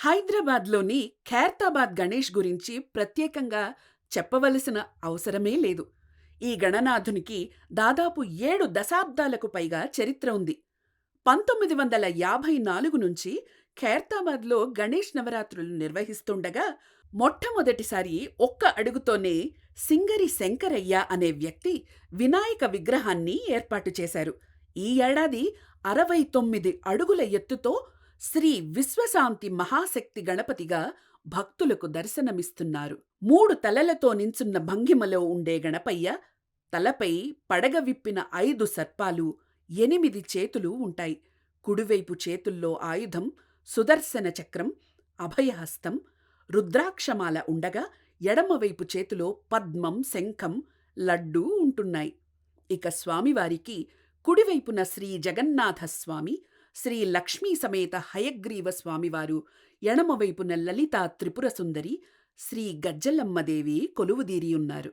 హైదరాబాద్లోని ఖైరతాబాద్ గణేష్ గురించి ప్రత్యేకంగా చెప్పవలసిన అవసరమే లేదు. ఈ గణనాథునికి దాదాపు 7 దశాబ్దాలకు పైగా చరిత్ర ఉంది. 1954 నుంచి ఖైరతాబాద్లో గణేష్ నవరాత్రులు నిర్వహిస్తుండగా, మొట్టమొదటిసారి ఒక్క అడుగుతోనే సింగరి శంకరయ్య అనే వ్యక్తి వినాయక విగ్రహాన్ని ఏర్పాటు చేశారు. ఈ ఏడాది 69 అడుగుల ఎత్తుతో శ్రీ విశ్వశాంతి మహాశక్తి గణపతిగా భక్తులకు దర్శనమిస్తున్నారు. 3 తలలతో నించున్న భంగిమలో ఉండే గణపయ్య తలపై పడగ విప్పిన 5 సర్పాలు, 8 చేతులు ఉంటాయి. కుడివైపు చేతుల్లో ఆయుధం సుదర్శన చక్రం, అభయహస్తం, రుద్రాక్షమాల ఉండగా, ఎడమవైపు చేతిలో పద్మం, శంఖం, లడ్డూ ఉంటున్నాయి. ఇక స్వామివారికి కుడివైపున శ్రీ జగన్నాథస్వామి, శ్రీ లక్ష్మీ సమేత హయగ్రీవ స్వామివారు, ఎడమవైపున లలితా త్రిపురసుందరి, శ్రీ గజ్జలమ్మదేవి కొలువుదీరియున్నారు.